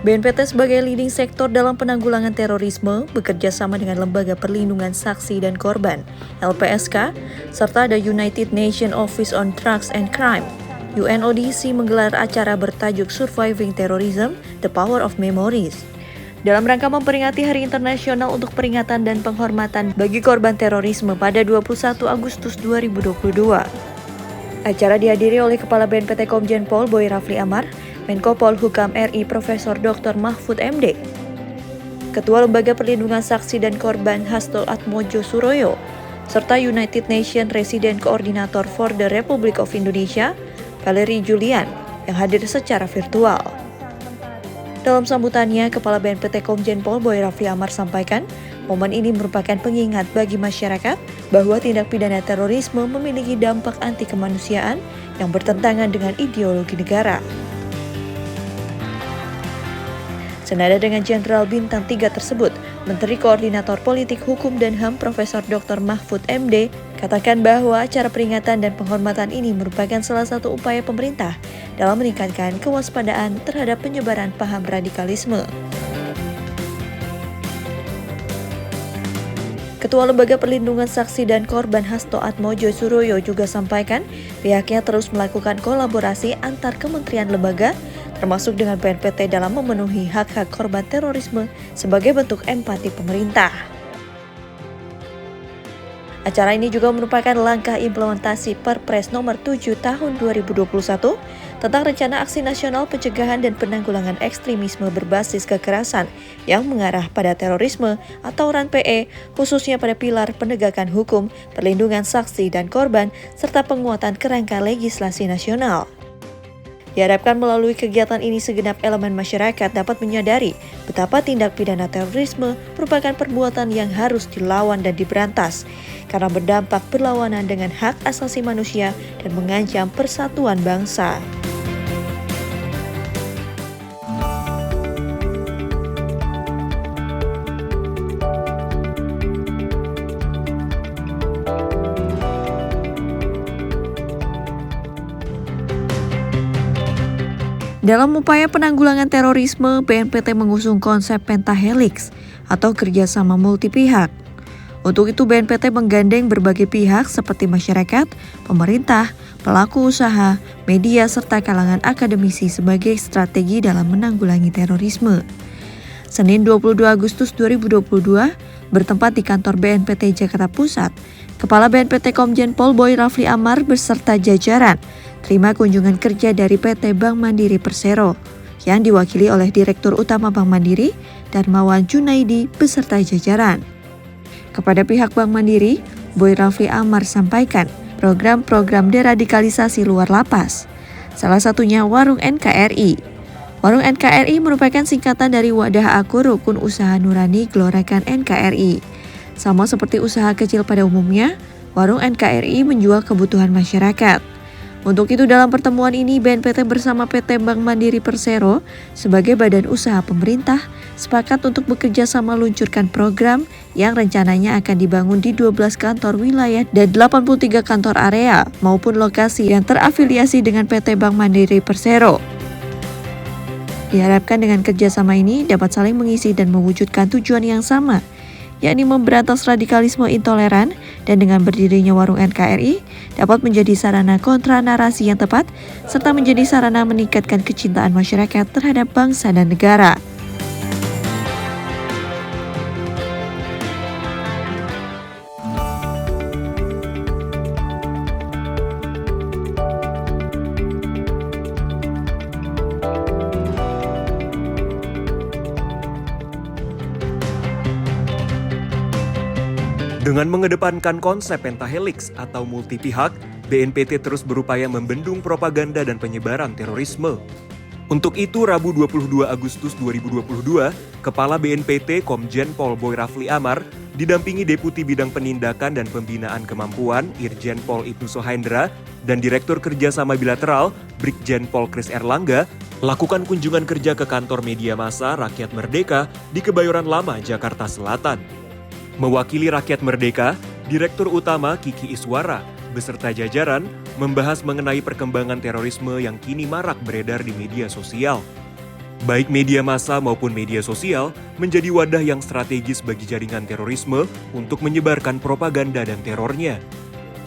BNPT sebagai leading sektor dalam penanggulangan terorisme bekerja sama dengan Lembaga Perlindungan Saksi dan Korban (LPSK) serta The United Nations Office on Drugs and Crime (UNODC) menggelar acara bertajuk Surviving Terrorism: The Power of Memories dalam rangka memperingati Hari Internasional untuk Peringatan dan Penghormatan bagi Korban Terorisme pada 21 Agustus 2022. Acara dihadiri oleh Kepala BNPT Komjen Pol Boy Rafli Amar, Menko Polhukam RI Profesor Dr. Mahfud MD, Ketua Lembaga Perlindungan Saksi dan Korban Hasto Atmojo Suroyo, serta United Nations Resident Coordinator for the Republic of Indonesia, Valerie Julian, yang hadir secara virtual. Dalam sambutannya, Kepala BNPT Komjen Pol Boy Rafli Amar sampaikan, momen ini merupakan pengingat bagi masyarakat bahwa tindak pidana terorisme memiliki dampak anti kemanusiaan yang bertentangan dengan ideologi negara. Senada dengan Jenderal Bintang 3 tersebut, Menteri Koordinator Politik Hukum dan HAM Profesor Dr. Mahfud MD katakan bahwa acara peringatan dan penghormatan ini merupakan salah satu upaya pemerintah dalam meningkatkan kewaspadaan terhadap penyebaran paham radikalisme. Ketua Lembaga Perlindungan Saksi dan Korban Hasto Atmojo Suroyo juga sampaikan pihaknya terus melakukan kolaborasi antar kementerian lembaga termasuk dengan BNPT dalam memenuhi hak-hak korban terorisme sebagai bentuk empati pemerintah. Acara ini juga merupakan langkah implementasi Perpres Nomor 7 Tahun 2021 tentang Rencana Aksi Nasional Pencegahan dan Penanggulangan Ekstremisme Berbasis Kekerasan yang mengarah pada terorisme atau RAN-PE, khususnya pada pilar penegakan hukum, perlindungan saksi dan korban, serta penguatan kerangka legislasi nasional. Diharapkan melalui kegiatan ini segenap elemen masyarakat dapat menyadari betapa tindak pidana terorisme merupakan perbuatan yang harus dilawan dan diberantas karena berdampak berlawanan dengan hak asasi manusia dan mengancam persatuan bangsa. Dalam upaya penanggulangan terorisme, BNPT mengusung konsep pentahelix atau kerjasama multi pihak. Untuk itu, BNPT menggandeng berbagai pihak seperti masyarakat, pemerintah, pelaku usaha, media, serta kalangan akademisi sebagai strategi dalam menanggulangi terorisme. Senin 22 Agustus 2022, bertempat di kantor BNPT Jakarta Pusat, Kepala BNPT Komjen Pol Boy Rafli Amar beserta jajaran terima kunjungan kerja dari PT Bank Mandiri Persero yang diwakili oleh Direktur Utama Bank Mandiri, Darmawan Junaidi beserta jajaran. Kepada pihak Bank Mandiri, Boy Rafli Amar sampaikan program-program deradikalisasi luar lapas, salah satunya Warung NKRI. Warung NKRI merupakan singkatan dari Wadah Aku Rukun Usaha Nurani Gelorakan NKRI. Sama seperti usaha kecil pada umumnya, Warung NKRI menjual kebutuhan masyarakat. Untuk itu dalam pertemuan ini BNPT bersama PT Bank Mandiri Persero sebagai badan usaha pemerintah sepakat untuk bekerja sama meluncurkan program yang rencananya akan dibangun di 12 kantor wilayah dan 83 kantor area maupun lokasi yang terafiliasi dengan PT Bank Mandiri Persero. Diharapkan dengan kerjasama ini dapat saling mengisi dan mewujudkan tujuan yang sama, yakni memberantas radikalisme intoleran, dan dengan berdirinya Warung NKRI dapat menjadi sarana kontra narasi yang tepat, serta menjadi sarana meningkatkan kecintaan masyarakat terhadap bangsa dan negara. Dengan mengedepankan konsep pentahelix atau multi pihak, BNPT terus berupaya membendung propaganda dan penyebaran terorisme. Untuk itu, Rabu 22 Agustus 2022, Kepala BNPT Komjen Pol Boy Rafli Amar didampingi Deputi Bidang Penindakan dan Pembinaan Kemampuan Irjen Pol Ibnu Sohendra dan Direktur Kerjasama Bilateral Brigjen Pol Kris Erlangga lakukan kunjungan kerja ke kantor media massa Rakyat Merdeka di Kebayoran Lama, Jakarta Selatan. Mewakili Rakyat Merdeka, Direktur Utama Kiki Iswara beserta jajaran membahas mengenai perkembangan terorisme yang kini marak beredar di media sosial. Baik media massa maupun media sosial menjadi wadah yang strategis bagi jaringan terorisme untuk menyebarkan propaganda dan terornya.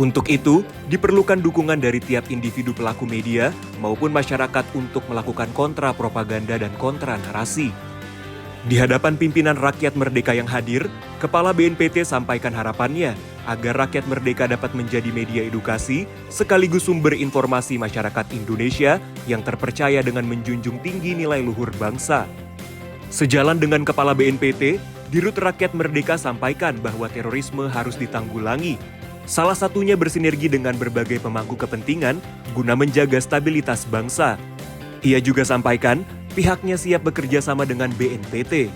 Untuk itu, diperlukan dukungan dari tiap individu pelaku media maupun masyarakat untuk melakukan kontra propaganda dan kontra narasi. Di hadapan pimpinan rakyat merdeka yang hadir, Kepala BNPT sampaikan harapannya agar rakyat merdeka dapat menjadi media edukasi sekaligus sumber informasi masyarakat Indonesia yang terpercaya dengan menjunjung tinggi nilai luhur bangsa. Sejalan dengan Kepala BNPT, Dirut Rakyat Merdeka sampaikan bahwa terorisme harus ditanggulangi. Salah satunya bersinergi dengan berbagai pemangku kepentingan guna menjaga stabilitas bangsa. Ia juga sampaikan pihaknya siap bekerja sama dengan BNPT.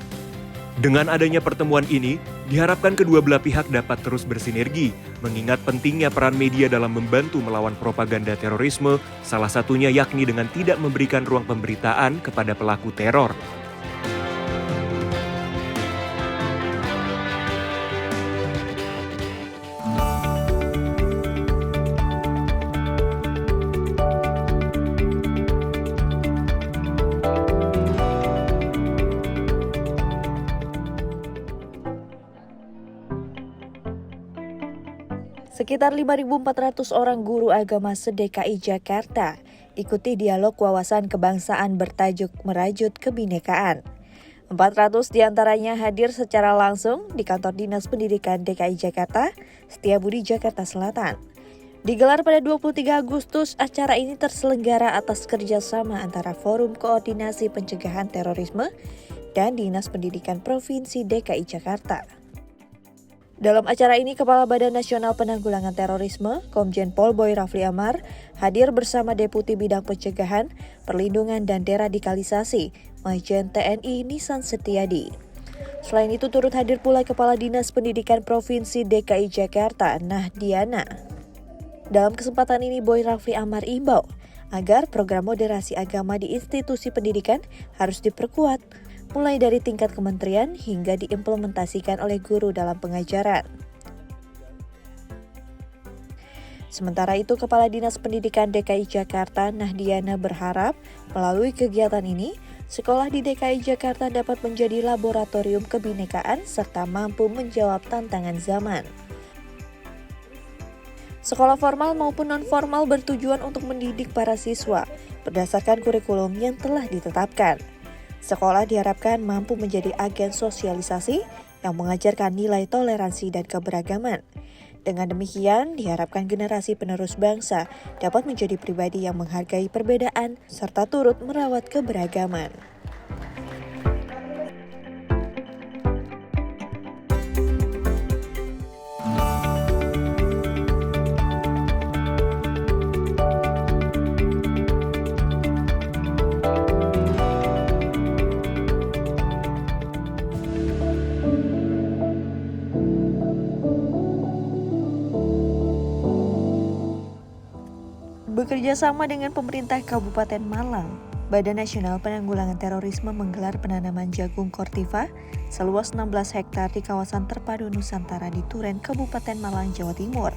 Dengan adanya pertemuan ini, diharapkan kedua belah pihak dapat terus bersinergi, mengingat pentingnya peran media dalam membantu melawan propaganda terorisme, salah satunya yakni dengan tidak memberikan ruang pemberitaan kepada pelaku teror. Sekitar 5.400 orang guru agama se-DKI Jakarta ikuti dialog wawasan kebangsaan bertajuk Merajut Kebinekaan. 400 diantaranya hadir secara langsung di kantor Dinas Pendidikan DKI Jakarta, Setiabudi, Jakarta Selatan. Digelar pada 23 Agustus, acara ini terselenggara atas kerjasama antara Forum Koordinasi Pencegahan Terorisme dan Dinas Pendidikan Provinsi DKI Jakarta. Dalam acara ini, Kepala Badan Nasional Penanggulangan Terorisme, Komjen Pol Boy Rafli Amar, hadir bersama Deputi Bidang Pencegahan, Perlindungan dan Deradikalisasi, Majen TNI Nisan Setiadi. Selain itu, turut hadir pula Kepala Dinas Pendidikan Provinsi DKI Jakarta, Nahdiana. Dalam kesempatan ini, Boy Rafli Amar imbau agar program moderasi agama di institusi pendidikan harus diperkuat, mulai dari tingkat kementerian hingga diimplementasikan oleh guru dalam pengajaran. Sementara itu, Kepala Dinas Pendidikan DKI Jakarta, Nahdiana, berharap melalui kegiatan ini, sekolah di DKI Jakarta dapat menjadi laboratorium kebinekaan serta mampu menjawab tantangan zaman. Sekolah formal maupun non-formal bertujuan untuk mendidik para siswa berdasarkan kurikulum yang telah ditetapkan. Sekolah diharapkan mampu menjadi agen sosialisasi yang mengajarkan nilai toleransi dan keberagaman. Dengan demikian, diharapkan generasi penerus bangsa dapat menjadi pribadi yang menghargai perbedaan serta turut merawat keberagaman. Bekerja sama dengan pemerintah Kabupaten Malang, Badan Nasional Penanggulangan Terorisme menggelar penanaman jagung Kortiva seluas 16 hektar di kawasan terpadu Nusantara di Turen, Kabupaten Malang, Jawa Timur.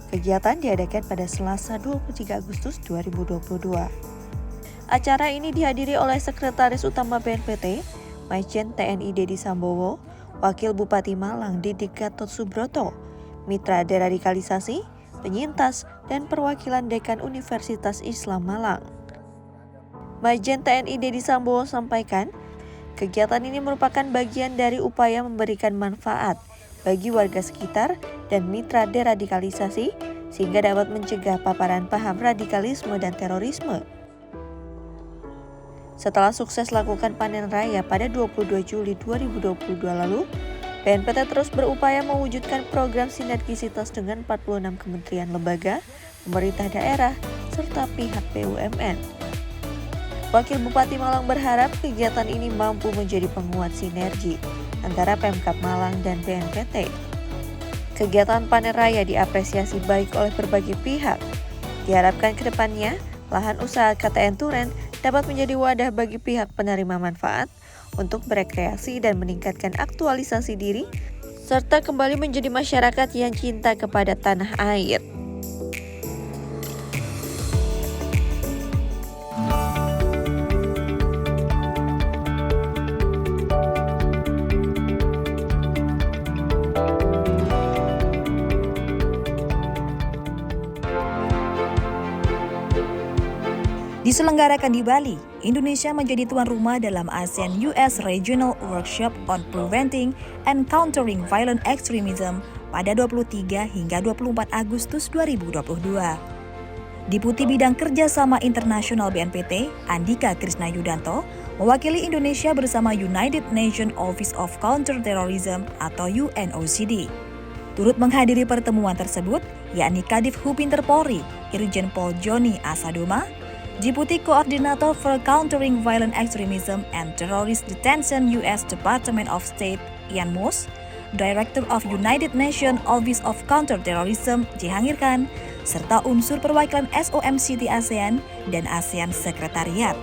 Kegiatan diadakan pada Selasa 23 Agustus 2022. Acara ini dihadiri oleh Sekretaris Utama BNPT, Majen TNI Dedi Sambowo, Wakil Bupati Malang Didik Gatot Subroto, Mitra Deradikalisasi, penyintas, dan perwakilan Dekan Universitas Islam Malang. Majen TNI Dedi Sambowo sampaikan, kegiatan ini merupakan bagian dari upaya memberikan manfaat bagi warga sekitar dan mitra deradikalisasi sehingga dapat mencegah paparan paham radikalisme dan terorisme. Setelah sukses lakukan panen raya pada 22 Juli 2022 lalu, BNPT terus berupaya mewujudkan program sinergisitas dengan 46 kementerian lembaga, pemerintah daerah, serta pihak BUMN. Wakil Bupati Malang berharap kegiatan ini mampu menjadi penguat sinergi antara Pemkab Malang dan BNPT. Kegiatan panen raya diapresiasi baik oleh berbagai pihak. Diharapkan ke depannya, lahan usaha KTN Turen dapat menjadi wadah bagi pihak penerima manfaat untuk berekreasi dan meningkatkan aktualisasi diri, serta kembali menjadi masyarakat yang cinta kepada tanah air. Diselenggarakan di Bali, Indonesia menjadi tuan rumah dalam ASEAN-US Regional Workshop on Preventing and Countering Violent Extremism pada 23 hingga 24 Agustus 2022. Deputi Bidang Kerjasama Internasional BNPT, Andika Krisna Yudanto, mewakili Indonesia bersama United Nations Office of Counterterrorism atau UNOCD. Turut menghadiri pertemuan tersebut, yakni Kadif Hupinter Polri, Irjen Pol Joni Asadoma, Deputy Coordinator for Countering Violent Extremism and Terrorist Detention U.S. Department of State, Ian Moss, Director of United Nations Office of Counterterrorism, Jehangir Khan, serta unsur perwakilan SOMCT ASEAN dan ASEAN Sekretariat.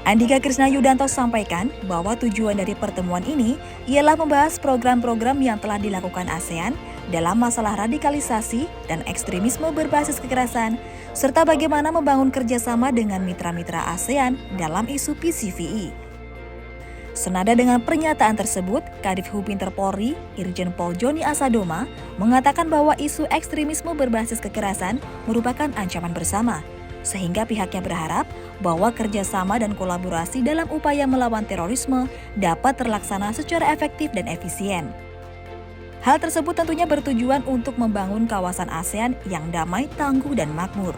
Andika Krisna Yudanto sampaikan bahwa tujuan dari pertemuan ini ialah membahas program-program yang telah dilakukan ASEAN dalam masalah radikalisasi dan ekstremisme berbasis kekerasan, serta bagaimana membangun kerjasama dengan mitra-mitra ASEAN dalam isu PCVI. Senada dengan pernyataan tersebut, Kadif Hupinter Polri, Irjen Pol Joni Asadoma, mengatakan bahwa isu ekstremisme berbasis kekerasan merupakan ancaman bersama, sehingga pihaknya berharap bahwa kerjasama dan kolaborasi dalam upaya melawan terorisme dapat terlaksana secara efektif dan efisien. Hal tersebut tentunya bertujuan untuk membangun kawasan ASEAN yang damai, tangguh, dan makmur.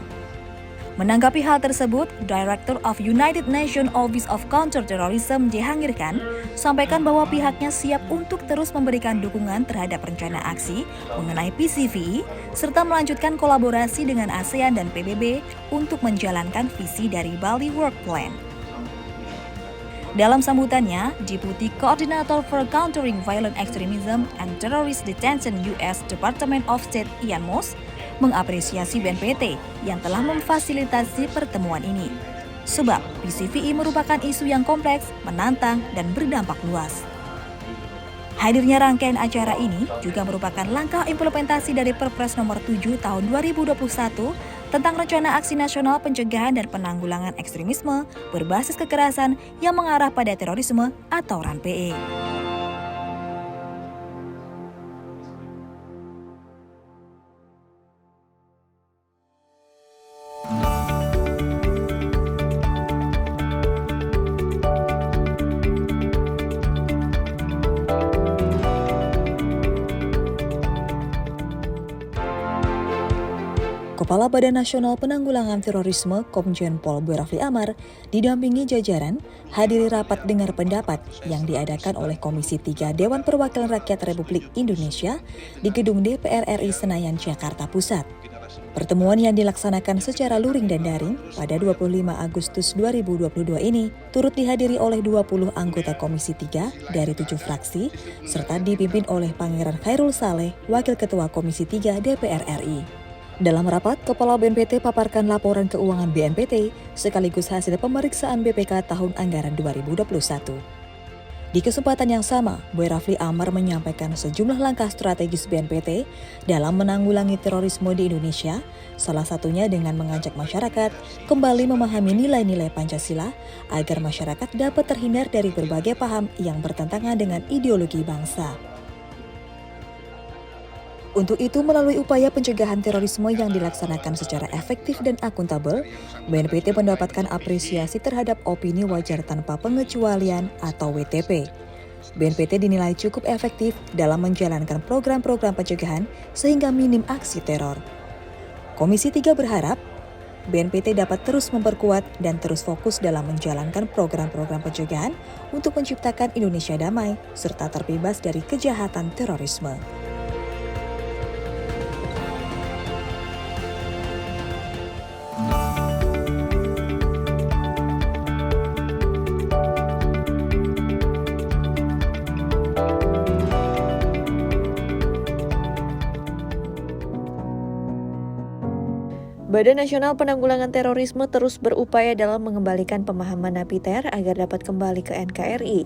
Menanggapi hal tersebut, Director of United Nations Office of Counterterrorism Jehangir Khan sampaikan bahwa pihaknya siap untuk terus memberikan dukungan terhadap rencana aksi mengenai PCVI serta melanjutkan kolaborasi dengan ASEAN dan PBB untuk menjalankan visi dari Bali Work Plan. Dalam sambutannya, Deputy Coordinator for Countering Violent Extremism and Terrorist Detention U.S. Department of State Ian Moss mengapresiasi BNPT yang telah memfasilitasi pertemuan ini. Sebab PCVI merupakan isu yang kompleks, menantang, dan berdampak luas. Hadirnya rangkaian acara ini juga merupakan langkah implementasi dari Perpres Nomor 7 Tahun 2021 tentang Rencana Aksi Nasional Pencegahan dan Penanggulangan Ekstremisme berbasis kekerasan yang mengarah pada terorisme atau RAN-PE. Kepala Badan Nasional Penanggulangan Terorisme Komjen Pol Boy Rafli Amar didampingi jajaran hadiri rapat dengar pendapat yang diadakan oleh Komisi 3 Dewan Perwakilan Rakyat Republik Indonesia di Gedung DPR RI Senayan, Jakarta Pusat. Pertemuan yang dilaksanakan secara luring dan daring pada 25 Agustus 2022 ini turut dihadiri oleh 20 anggota Komisi 3 dari 7 fraksi serta dipimpin oleh Pangeran Khairul Saleh, Wakil Ketua Komisi 3 DPR RI. Dalam rapat, Kepala BNPT paparkan laporan keuangan BNPT sekaligus hasil pemeriksaan BPK tahun anggaran 2021. Di kesempatan yang sama, Boy Rafli Amar menyampaikan sejumlah langkah strategis BNPT dalam menanggulangi terorisme di Indonesia, salah satunya dengan mengajak masyarakat kembali memahami nilai-nilai Pancasila agar masyarakat dapat terhindar dari berbagai paham yang bertentangan dengan ideologi bangsa. Untuk itu, melalui upaya pencegahan terorisme yang dilaksanakan secara efektif dan akuntabel, BNPT mendapatkan apresiasi terhadap opini wajar tanpa pengecualian atau WTP. BNPT dinilai cukup efektif dalam menjalankan program-program pencegahan sehingga minim aksi teror. Komisi 3 berharap BNPT dapat terus memperkuat dan terus fokus dalam menjalankan program-program pencegahan untuk menciptakan Indonesia damai serta terbebas dari kejahatan terorisme. Badan Nasional Penanggulangan Terorisme terus berupaya dalam mengembalikan pemahaman napiter agar dapat kembali ke NKRI.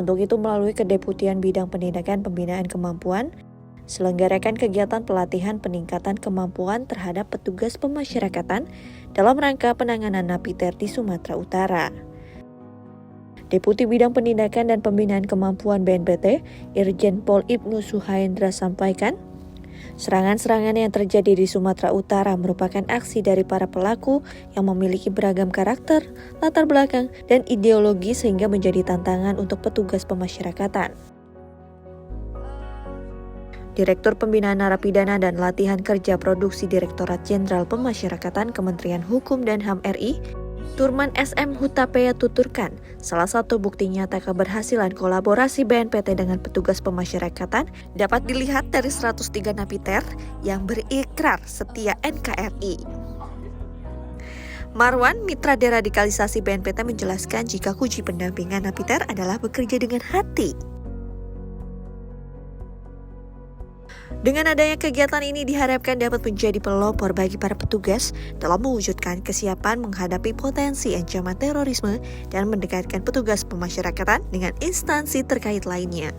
Untuk itu, melalui Kedeputian Bidang Penindakan Pembinaan Kemampuan, selenggarakan kegiatan pelatihan peningkatan kemampuan terhadap petugas pemasyarakatan dalam rangka penanganan napiter di Sumatera Utara. Deputi Bidang Penindakan dan Pembinaan Kemampuan BNPT, Irjen Pol Ibnu Suhaendra sampaikan, Serangan-serangan yang terjadi di Sumatera Utara merupakan aksi dari para pelaku yang memiliki beragam karakter, latar belakang, dan ideologi sehingga menjadi tantangan untuk petugas pemasyarakatan. Direktur Pembinaan Narapidana dan Latihan Kerja Produksi Direktorat Jenderal Pemasyarakatan Kementerian Hukum dan HAM RI, Turman SM Hutapea tuturkan, salah satu bukti nyata keberhasilan kolaborasi BNPT dengan petugas pemasyarakatan dapat dilihat dari 103 napiter yang berikrar setia NKRI. Marwan, mitra deradikalisasi BNPT menjelaskan jika kunci pendampingan napiter adalah bekerja dengan hati. Dengan adanya kegiatan ini diharapkan dapat menjadi pelopor bagi para petugas dalam mewujudkan kesiapan menghadapi potensi ancaman terorisme dan mendekatkan petugas pemasyarakatan dengan instansi terkait lainnya.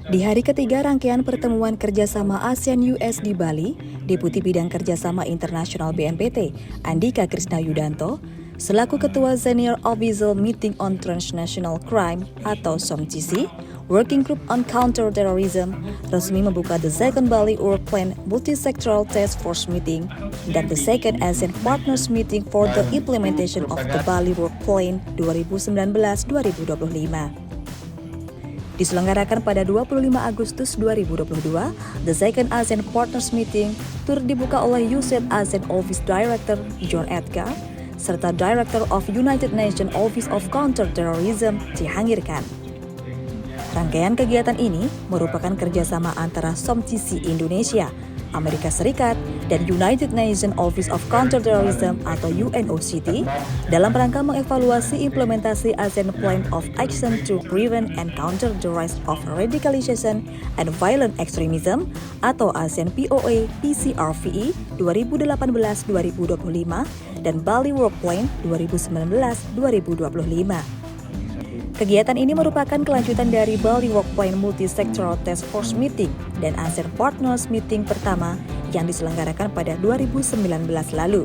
Di hari ketiga rangkaian pertemuan kerjasama ASEAN-US di Bali, Deputi Bidang Kerjasama Internasional BNPT, Andika Krisna Yudanto, selaku Ketua Senior Official Meeting on Transnational Crime atau SOMCC, Working Group on Counter-Terrorism, resmi membuka the second Bali Work Plan Multi-Sectoral Task Force Meeting dan the second ASEAN Partners Meeting for the Implementation of the Bali Work Plan 2019-2025. Diselenggarakan pada 25 Agustus 2022, the second ASEAN Partners Meeting turut dibuka oleh USAID ASEAN Office Director John Edgar, serta Director of United Nations Office of Counter-Terrorism Jihangir Khan. Rangkaian kegiatan ini merupakan kerjasama antara SOMCC Indonesia, Amerika Serikat, dan United Nations Office of Counter-Terrorism atau UNOCT dalam rangka mengevaluasi implementasi ASEAN Plan of Action to Prevent and Counter the Rise of Radicalization and Violent Extremism atau ASEAN POA PCRVE 2018-2025 dan Bali Work Plan 2019-2025. Kegiatan ini merupakan kelanjutan dari Bali Work Plan Multi-Sectoral Task Force Meeting dan ASEAN Partners Meeting pertama yang diselenggarakan pada 2019 lalu.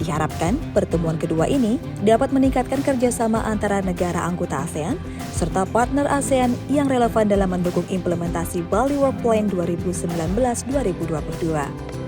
Diharapkan pertemuan kedua ini dapat meningkatkan kerjasama antara negara anggota ASEAN serta partner ASEAN yang relevan dalam mendukung implementasi Bali Work Plan 2019-2022.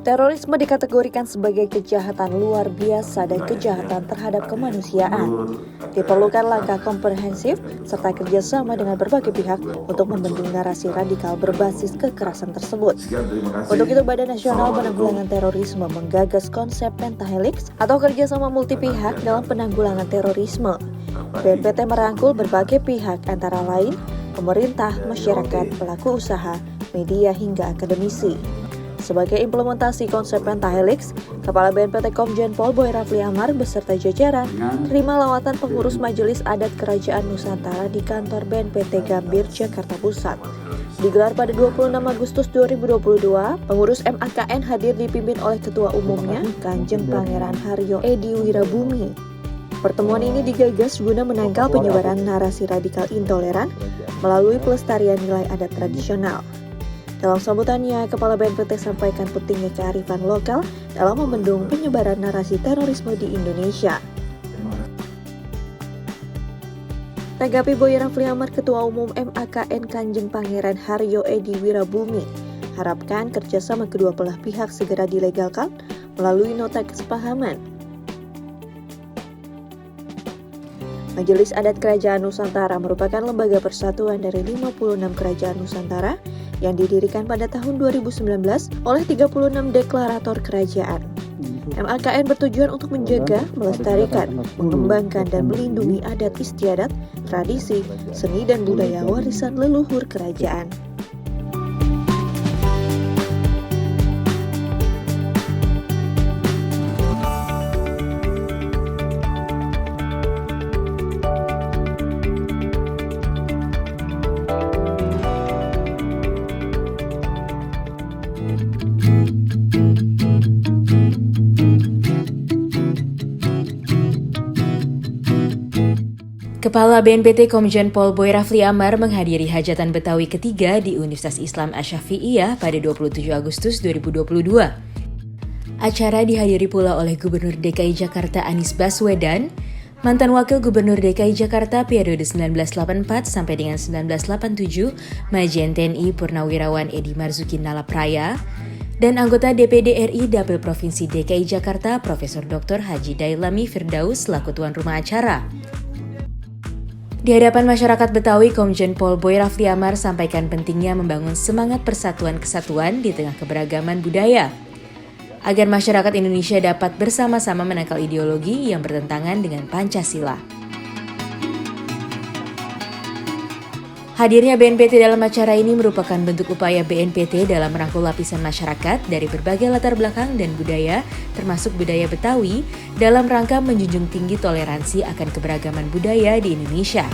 Terorisme dikategorikan sebagai kejahatan luar biasa dan kejahatan terhadap kemanusiaan. Diperlukan langkah komprehensif serta kerjasama dengan berbagai pihak untuk membendung narasi radikal berbasis kekerasan tersebut. Untuk itu, Badan Nasional Penanggulangan Terorisme menggagas konsep pentahelix atau kerjasama multi pihak dalam penanggulangan terorisme. BNPT merangkul berbagai pihak antara lain pemerintah, masyarakat, pelaku usaha, media hingga akademisi. Sebagai implementasi konsep pentahelix, Kepala BNPT Komjen Pol Boy Rafli Amar beserta jajaran terima lawatan pengurus Majelis Adat Kerajaan Nusantara di kantor BNPT Gambir, Jakarta Pusat. Digelar pada 26 Agustus 2022, pengurus MAKN hadir dipimpin oleh Ketua Umumnya, Kanjeng Pangeran Haryo Edi Wirabumi. Pertemuan ini digagas guna menangkal penyebaran narasi radikal intoleran melalui pelestarian nilai adat tradisional. Dalam sambutannya, Kepala BNPT sampaikan pentingnya kearifan lokal dalam membendung penyebaran narasi terorisme di Indonesia. Tanggapi Boy Rafli Amar, Ketua Umum MAKN Kanjeng Pangeran Haryo Edi Wirabumi, harapkan kerjasama kedua belah pihak segera dilegalkan melalui nota kesepahaman. Majelis Adat Kerajaan Nusantara merupakan lembaga persatuan dari 56 kerajaan Nusantara yang didirikan pada tahun 2019 oleh 36 deklarator kerajaan. MAKN bertujuan untuk menjaga, melestarikan, mengembangkan, dan melindungi adat istiadat, tradisi, seni, dan budaya warisan leluhur kerajaan. Kepala BNPT Komjen Pol Boy Rafli Amar menghadiri hajatan Betawi ketiga di Universitas Islam Asy-Syafi'iyah pada 27 Agustus 2022. Acara dihadiri pula oleh Gubernur DKI Jakarta Anies Baswedan, mantan Wakil Gubernur DKI Jakarta periode 1984 sampai dengan 1987, Majen TNI Purnawirawan Edi Marzuki Nalapraya, dan anggota DPD RI Dapil Provinsi DKI Jakarta Profesor Dr. Haji Dailami Firdaus selaku tuan rumah acara. Di hadapan masyarakat Betawi, Komjen Pol Boy Rafli Amar sampaikan pentingnya membangun semangat persatuan kesatuan di tengah keberagaman budaya, agar masyarakat Indonesia dapat bersama-sama menangkal ideologi yang bertentangan dengan Pancasila. Hadirnya BNPT dalam acara ini merupakan bentuk upaya BNPT dalam merangkul lapisan masyarakat dari berbagai latar belakang dan budaya, termasuk budaya Betawi, dalam rangka menjunjung tinggi toleransi akan keberagaman budaya di Indonesia.